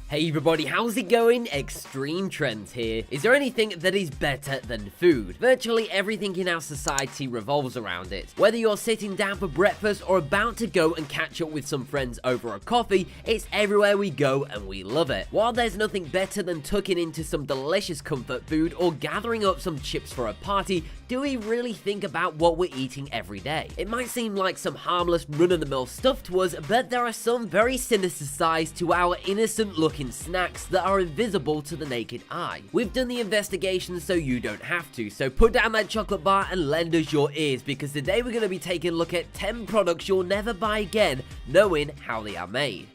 Hey everybody, how's it going? Extreme Trends here. Is there anything that is better than food? Virtually everything in our society revolves around it. Whether you're sitting down for breakfast or about to go and catch up with some friends over a coffee, it's everywhere we go and we love it. While there's nothing better than tucking into some delicious comfort food or gathering up some chips for a party, do we really think about what we're eating every day? It might seem like some harmless run-of-the-mill stuff to us, but there are some very sinister sides to our innocent-looking snacks that are invisible to the naked eye. We've done the investigation so you don't have to, so put down that chocolate bar and lend us your ears, because today we're going to be taking a look at 10 products you'll never buy again, knowing how they are made.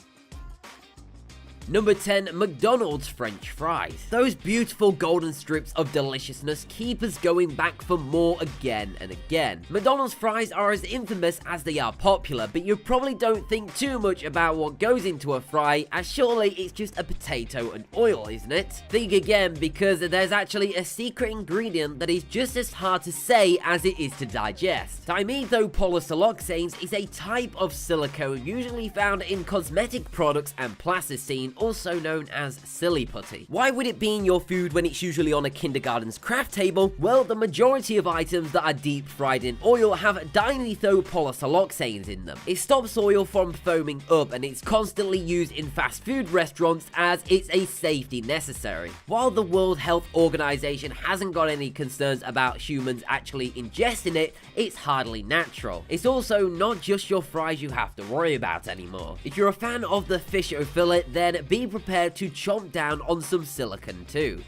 Number 10, McDonald's French fries. Those beautiful golden strips of deliciousness keep us going back for more again and again. McDonald's fries are as infamous as they are popular, but you probably don't think too much about what goes into a fry, as surely it's just a potato and oil, isn't it? Think again, because there's actually a secret ingredient that is just as hard to say as it is to digest. Dimethylpolysilicones is a type of silicone usually found in cosmetic products and plasticine, also known as silly putty. Why would it be in your food when it's usually on a kindergarten's craft table? Well, the majority of items that are deep fried in oil have dimethylpolysilicones in them. It stops oil from foaming up, and it's constantly used in fast food restaurants as it's a safety necessary. While the World Health Organization hasn't got any concerns about humans actually ingesting it, it's hardly natural. It's also not just your fries you have to worry about anymore. If you're a fan of the fish o fillet, then be prepared to chomp down on some silicone too.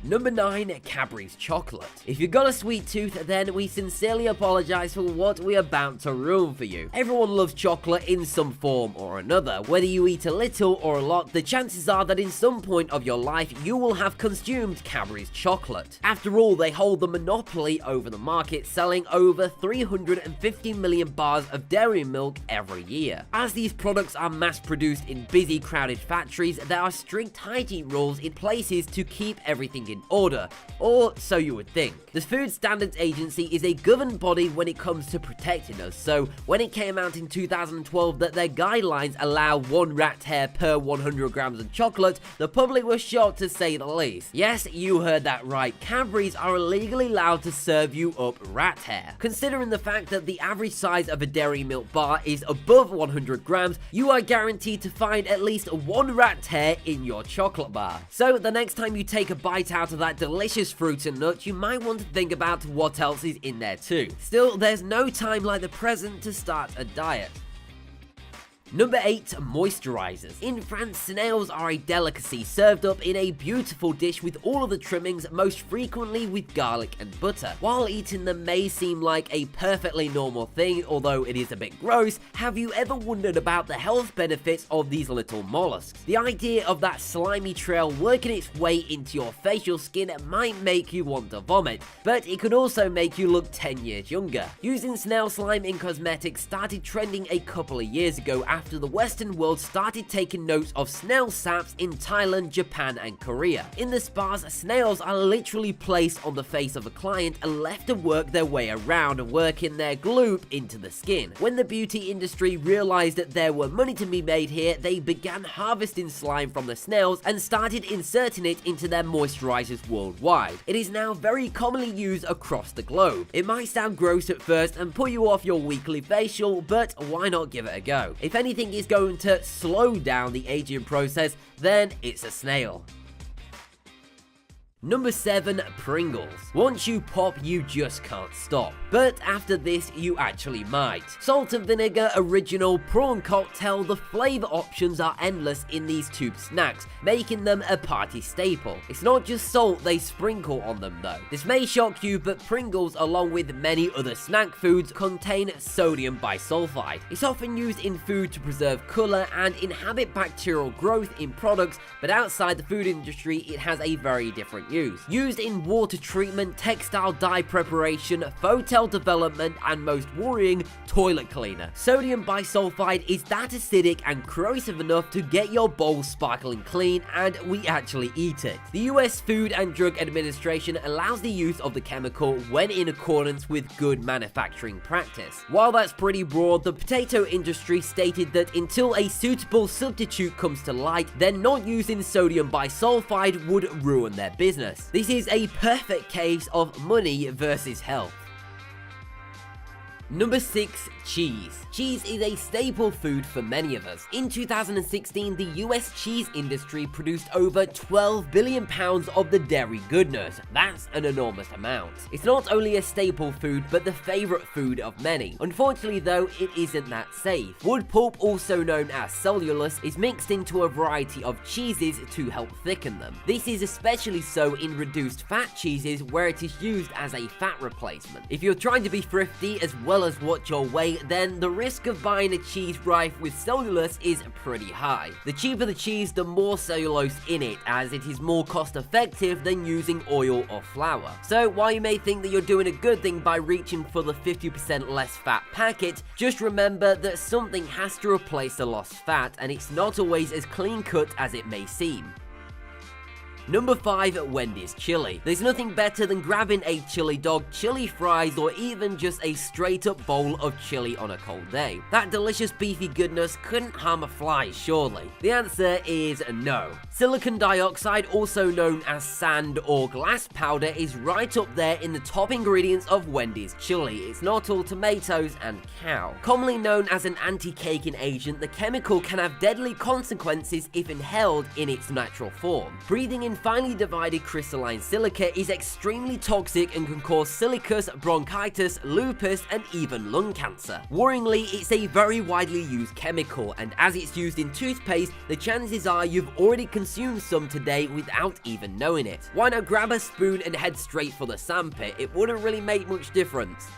Number 9, Cadbury's chocolate. If you've got a sweet tooth, then we sincerely apologize for what we're about to ruin for you. Everyone loves chocolate in some form or another. Whether you eat a little or a lot, the chances are that in some point of your life, you will have consumed Cadbury's chocolate. After all, they hold the monopoly over the market, selling over 350 million bars of dairy milk every year. As these products are mass-produced in busy, crowded factories, there are strict hygiene rules in places to keep everything in order, or so you would think. The Food Standards Agency is a governed body when it comes to protecting us, so when it came out in 2012 that their guidelines allow 1 rat hair per 100 grams of chocolate, the public was shocked to say the least. Yes, you heard that right, Cadbury's are legally allowed to serve you up rat hair. Considering the fact that the average size of a dairy milk bar is above 100 grams, you are guaranteed to find at least 1 rat hair in your chocolate bar. So the next time you take a bite out of that delicious fruit and nut, you might want to think about what else is in there too. Still, there's no time like the present to start a diet. Number 8, moisturizers. In France, snails are a delicacy served up in a beautiful dish with all of the trimmings, most frequently with garlic and butter. While eating them may seem like a perfectly normal thing, although it is a bit gross, have you ever wondered about the health benefits of these little mollusks? The idea of that slimy trail working its way into your facial skin might make you want to vomit, but it could also make you look 10 years younger. Using snail slime in cosmetics started trending a couple of years ago after the Western world started taking notes of snail saps in Thailand, Japan, and Korea. In the spas, snails are literally placed on the face of a client and left to work their way around, working their gloop into the skin. When the beauty industry realized that there were money to be made here, they began harvesting slime from the snails and started inserting it into their moisturizers worldwide. It is now very commonly used across the globe. It might sound gross at first and put you off your weekly facial, but why not give it a go? If anything is going to slow down the aging process, then it's a snail. Number 7, Pringles. Once you pop, you just can't stop. But after this, you actually might. Salt and vinegar original prawn cocktail, the flavor options are endless in these tube snacks, making them a party staple. It's not just salt they sprinkle on them though. This may shock you, but Pringles, along with many other snack foods, contain sodium bisulfite. It's often used in food to preserve color and inhibit bacterial growth in products, but outside the food industry, it has a very different different use. Used in water treatment, textile dye preparation, hotel development, and most worrying, toilet cleaner. Sodium bisulfite is that acidic and corrosive enough to get your bowl sparkling clean, and we actually eat it. The US Food and Drug Administration allows the use of the chemical when in accordance with good manufacturing practice. While that's pretty broad, the potato industry stated that until a suitable substitute comes to light, then not using sodium bisulfite would ruin their business. This is a perfect case of money versus health. Number 6. Cheese. Cheese is a staple food for many of us. In 2016, the US cheese industry produced over 12 billion pounds of the dairy goodness. That's an enormous amount. It's not only a staple food, but the favorite food of many. Unfortunately though, it isn't that safe. Wood pulp, also known as cellulose, is mixed into a variety of cheeses to help thicken them. This is especially so in reduced fat cheeses where it is used as a fat replacement. If you're trying to be thrifty as well as watch your weight, then the risk of buying a cheese rife with cellulose is pretty high. The cheaper the cheese, the more cellulose in it, as it is more cost effective than using oil or flour. So while you may think that you're doing a good thing by reaching for the 50% less fat packet, just remember that something has to replace the lost fat, and it's not always as clean cut as it may seem. Number 5. Wendy's chili. There's nothing better than grabbing a chili dog, chili fries, or even just a straight up bowl of chili on a cold day. That delicious beefy goodness couldn't harm a fly, surely. The answer is no. Silicon dioxide, also known as sand or glass powder, is right up there in the top ingredients of Wendy's chili. It's not all tomatoes and cow. Commonly known as an anti-caking agent, the chemical can have deadly consequences if inhaled in its natural form. Breathing in finely divided crystalline silica is extremely toxic and can cause silicus, bronchitis, lupus, and even lung cancer. Worryingly, it's a very widely used chemical, and as it's used in toothpaste, the chances are you've already consumed some today without even knowing it. Why not grab a spoon and head straight for the sandpit? It wouldn't really make much difference.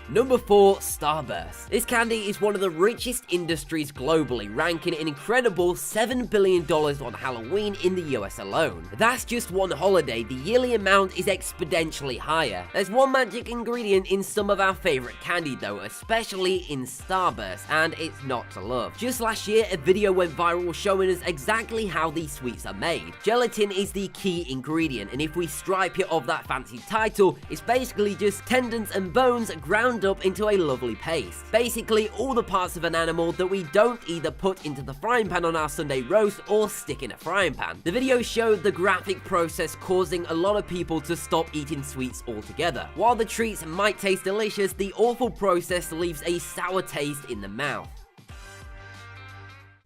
Number 4. Starbursts. This candy is one of the richest industries globally, ranking an incredible $7 billion on Halloween in the US alone. That's just one holiday. The yearly amount is exponentially higher. There's one magic ingredient in some of our favorite candy though, especially in Starbursts, and it's not to love. Just last year, a video went viral showing us exactly how these sweets are made. Gelatin is the key ingredient, and if we stripe it of that fancy title, it's basically just tendons and bones ground up into a lovely paste. Basically all the parts of an animal that we don't either put into the frying pan on our Sunday roast or stick in a frying pan. The video showed the graphic process causing a lot of people to stop eating sweets altogether. While the treats might taste delicious, the awful process leaves a sour taste in the mouth.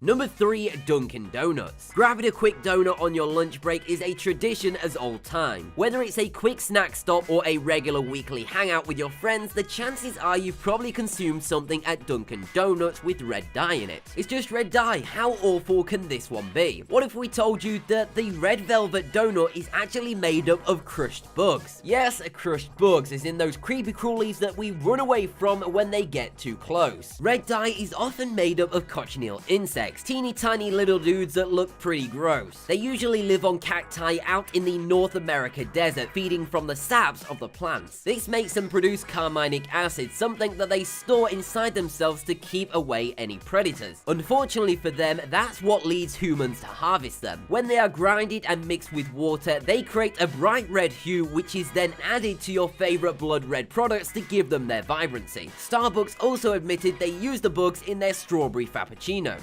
Number 3. Dunkin' Donuts. Grabbing a quick donut on your lunch break is a tradition as old time. Whether it's a quick snack stop or a regular weekly hangout with your friends, the chances are you've probably consumed something at Dunkin' Donuts with red dye in it. It's just red dye. How awful can this one be? What if we told you that the red velvet donut is actually made up of crushed bugs? Yes, crushed bugs, as in those creepy crawlies that we run away from when they get too close. Red dye is often made up of cochineal insects, teeny tiny little dudes that look pretty gross. They usually live on cacti out in the North America desert, feeding from the saps of the plants. This makes them produce carminic acid, something that they store inside themselves to keep away any predators. Unfortunately for them, that's what leads humans to harvest them. When they are grinded and mixed with water, they create a bright red hue, which is then added to your favorite blood red products to give them their vibrancy. Starbucks also admitted they use the bugs in their strawberry frappuccinos.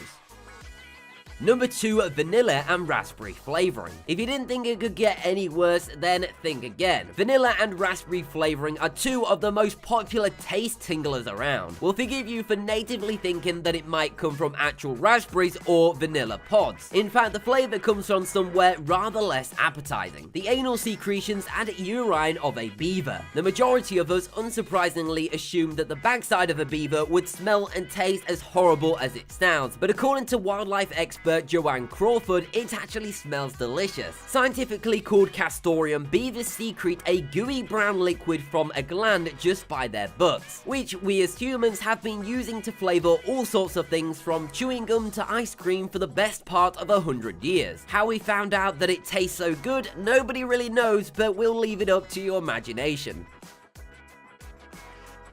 Number 2. Vanilla and raspberry flavoring. If you didn't think it could get any worse, then think again. Vanilla and raspberry flavoring are two of the most popular taste tinglers around. We'll forgive you for natively thinking that it might come from actual raspberries or vanilla pods. In fact, the flavor comes from somewhere rather less appetizing: the anal secretions and urine of a beaver. The majority of us unsurprisingly assumed that the backside of a beaver would smell and taste as horrible as it sounds, but according to wildlife experts expert Joanne Crawford, it actually smells delicious. Scientifically called castoreum, beavers secrete a gooey brown liquid from a gland just by their butts, which we as humans have been using to flavor all sorts of things from chewing gum to ice cream for the best part of 100 years. How we found out that it tastes so good, nobody really knows, but we'll leave it up to your imagination.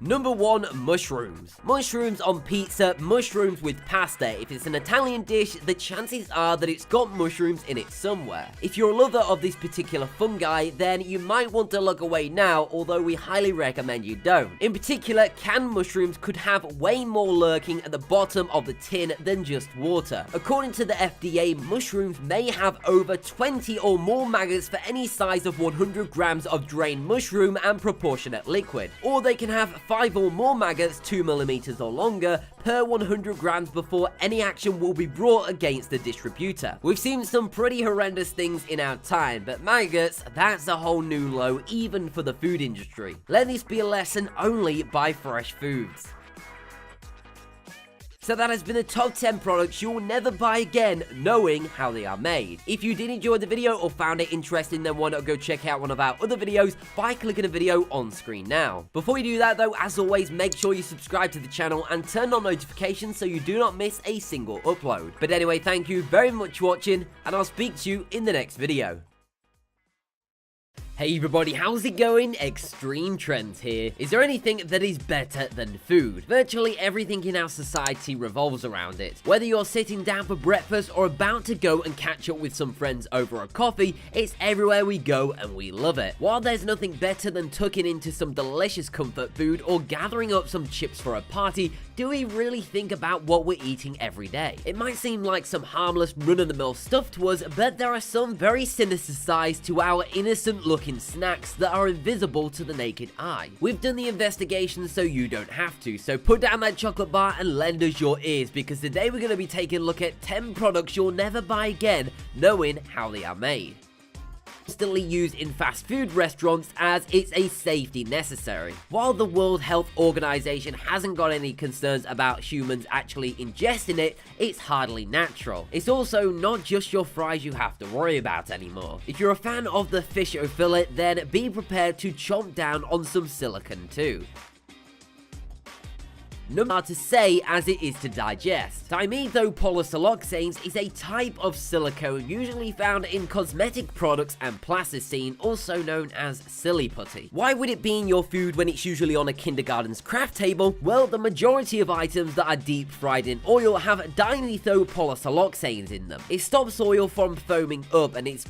Number 1, mushrooms. Mushrooms on pizza, mushrooms with pasta. If it's an Italian dish, the chances are that it's got mushrooms in it somewhere. If you're a lover of this particular fungi, then you might want to look away now, although we highly recommend you don't. In particular, canned mushrooms could have way more lurking at the bottom of the tin than just water. According to the FDA, mushrooms may have over 20 or more maggots for any size of 100 grams of drained mushroom and proportionate liquid, or they can have 5 or more maggots 2 millimeters or longer per 100 grams before any action will be brought against the distributor. We've seen some pretty horrendous things in our time, but maggots, that's a whole new low even for the food industry. Let this be a lesson: only buy fresh foods. So that has been the top 10 products you'll never buy again, knowing how they are made. If you did enjoy the video or found it interesting, then why not go check out one of our other videos by clicking the video on screen now. Before you do that though, as always, make sure you subscribe to the channel and turn on notifications so you do not miss a single upload. But anyway, thank you very much for watching, and I'll speak to you in the next video. Hey everybody, how's it going? Extreme Trends here. Is there anything that is better than food? Virtually everything in our society revolves around it. Whether you're sitting down for breakfast or about to go and catch up with some friends over a coffee, it's everywhere we go and we love it. While there's nothing better than tucking into some delicious comfort food or gathering up some chips for a party, do we really think about what we're eating every day? It might seem like some harmless run-of-the-mill stuff to us, but there are some very sinister sides to our innocent looking snacks that are invisible to the naked eye. We've done the investigation so you don't have to, so put down that chocolate bar and lend us your ears, because today we're going to be taking a look at 10 products you'll never buy again, knowing how they are made. Constantly used in fast food restaurants as it's a safety necessary. While the World Health Organization hasn't got any concerns about humans actually ingesting it, it's hardly natural. It's also not just your fries you have to worry about anymore. If you're a fan of the fish o fillet, then be prepared to chomp down on some silicone too. Hard to say as it is to digest. Dimethylpolysoloxanes is a type of silicone usually found in cosmetic products and plasticine, also known as silly putty. Why would it be in your food when it's usually on a kindergarten's craft table? Well, the majority of items that are deep fried in oil have dimethylpolysoloxanes in them. It stops oil from foaming up, and it's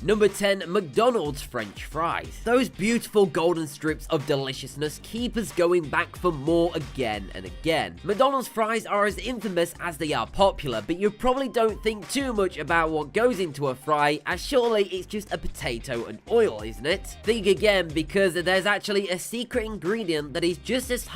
Number 10, McDonald's French fries. Those beautiful golden strips of deliciousness keep us going back for more again and again. McDonald's fries are as infamous as they are popular, but you probably don't think too much about what goes into a fry, as surely it's just a potato and oil, isn't it? Think again, because there's actually a secret ingredient that is just as